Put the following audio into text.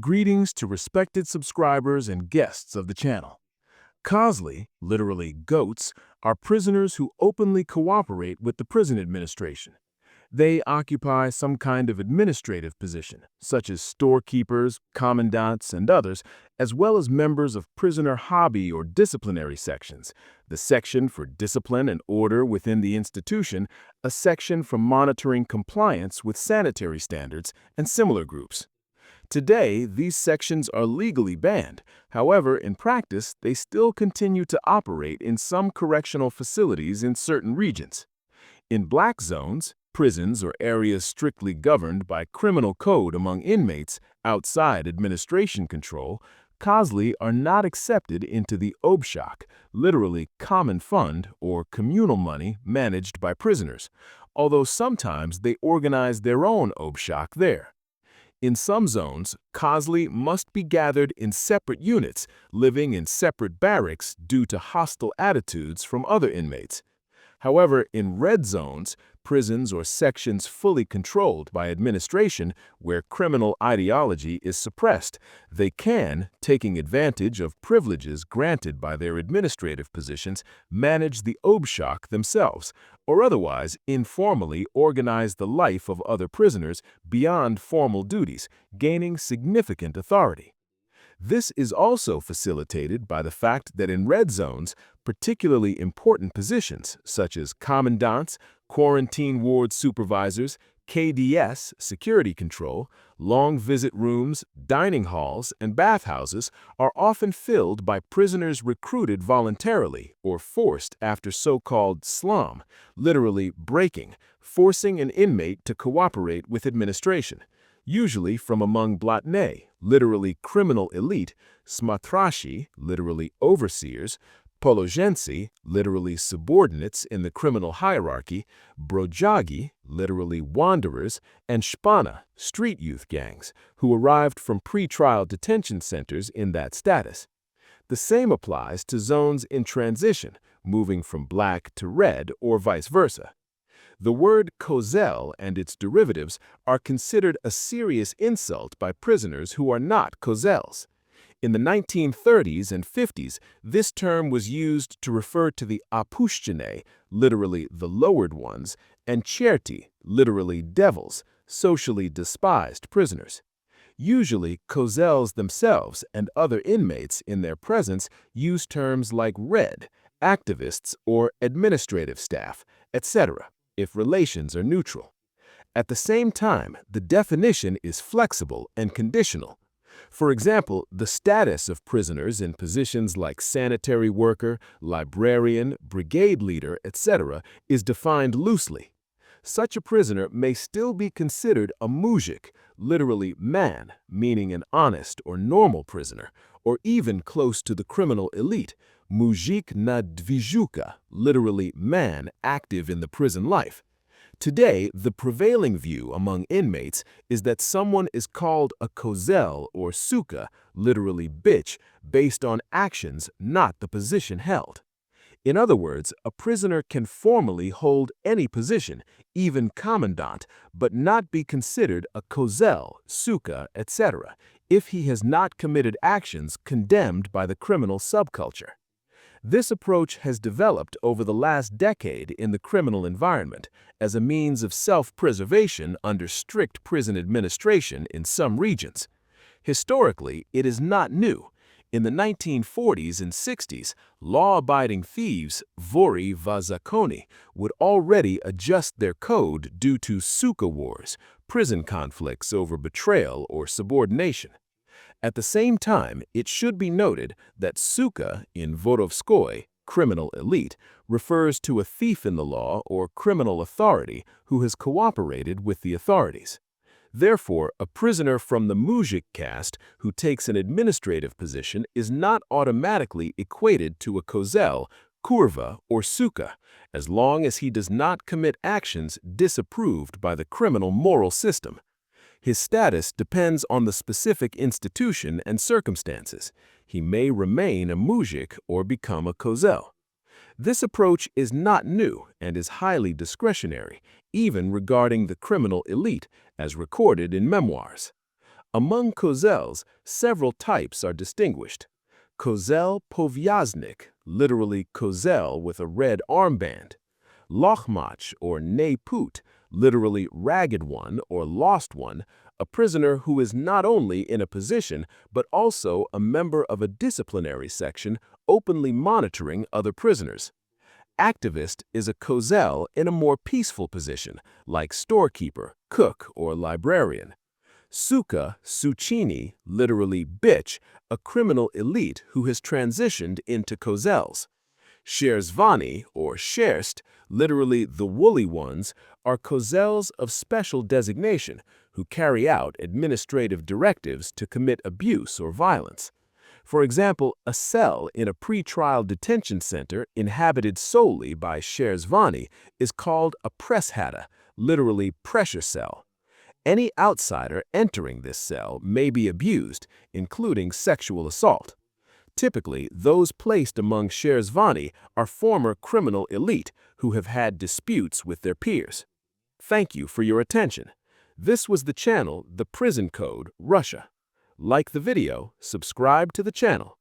Greetings to respected subscribers and guests of the channel. Kozel, literally goats, are prisoners who openly cooperate with the prison administration. They occupy some kind of administrative position, such as storekeepers, commandants, and others, as well as members of prisoner hobby or disciplinary sections, the section for discipline and order within the institution, a section for monitoring compliance with sanitary standards, and similar groups. Today, these sections are legally banned. However, in practice, they still continue to operate in some correctional facilities in certain regions. In black zones, prisons or areas strictly governed by criminal code among inmates outside administration control, Kozel are not accepted into the obshak, literally common fund or communal money managed by prisoners, although sometimes they organize their own obshak there. In some zones, Kozel must be gathered in separate units, living in separate barracks due to hostile attitudes from other inmates. However, in red zones, prisons or sections fully controlled by administration where criminal ideology is suppressed, they can, taking advantage of privileges granted by their administrative positions, manage the obshak themselves, or otherwise informally organize the life of other prisoners beyond formal duties, gaining significant authority. This is also facilitated by the fact that in red zones, particularly important positions such as commandants, quarantine ward supervisors, KDS, security control, long visit rooms, dining halls, and bathhouses are often filled by prisoners recruited voluntarily or forced after so-called slam, literally breaking, forcing an inmate to cooperate with administration, usually from among blatne, literally criminal elite, smatrashi, literally overseers, pologensi, literally subordinates in the criminal hierarchy, brojagi, literally wanderers, and shpana, street youth gangs, who arrived from pre-trial detention centers in that status. The same applies to zones in transition, moving from black to red or vice versa. The word Kozel and its derivatives are considered a serious insult by prisoners who are not Kozels. In the 1930s and 50s, this term was used to refer to the apushchene, literally the lowered ones, and cherti, literally devils, socially despised prisoners. Usually, Kozels themselves and other inmates in their presence use terms like red, activists, or administrative staff, etc., if relations are neutral. At the same time, the definition is flexible and conditional. For example, the status of prisoners in positions like sanitary worker, librarian, brigade leader, etc. is defined loosely. Such a prisoner may still be considered a mujik, literally man, meaning an honest or normal prisoner, or even close to the criminal elite, mujik na dvijuka, literally man active in the prison life. Today, the prevailing view among inmates is that someone is called a kozel or suka, literally bitch, based on actions, not the position held. In other words, a prisoner can formally hold any position, even commandant, but not be considered a kozel, suka, etc., if he has not committed actions condemned by the criminal subculture. This approach has developed over the last decade in the criminal environment as a means of self-preservation under strict prison administration in some regions. Historically, it is not new. In the 1940s and 60s, law-abiding thieves, vori va zakoni, would already adjust their code due to suka wars, prison conflicts over betrayal or subordination. At the same time, it should be noted that suka in vorovskoy, criminal elite, refers to a thief in the law or criminal authority who has cooperated with the authorities. Therefore, a prisoner from the mujik caste who takes an administrative position is not automatically equated to a kozel, kurva, or suka, as long as he does not commit actions disapproved by the criminal moral system. His status depends on the specific institution and circumstances. He may remain a mujik or become a kozel. This approach is not new and is highly discretionary, even regarding the criminal elite, as recorded in memoirs. Among Kozels, several types are distinguished. Kozel povyaznik, literally Kozel with a red armband. Lochmach or Neput, literally ragged one or lost one, a prisoner who is not only in a position but also a member of a disciplinary section openly monitoring other prisoners. Activist is a Kozel in a more peaceful position, like storekeeper, cook, or librarian. Suka, Suchini, literally bitch, a criminal elite who has transitioned into Kozels. Sherzvani, or Sherst, literally the woolly ones, are Kozels of special designation who carry out administrative directives to commit abuse or violence. For example, a cell in a pre-trial detention center inhabited solely by Sherzvani is called a presshata, literally pressure cell. Any outsider entering this cell may be abused, including sexual assault. Typically, those placed among Sherzvani are former criminal elite who have had disputes with their peers. Thank you for your attention. This was the channel The Prison Code, Russia. Like the video, subscribe to the channel.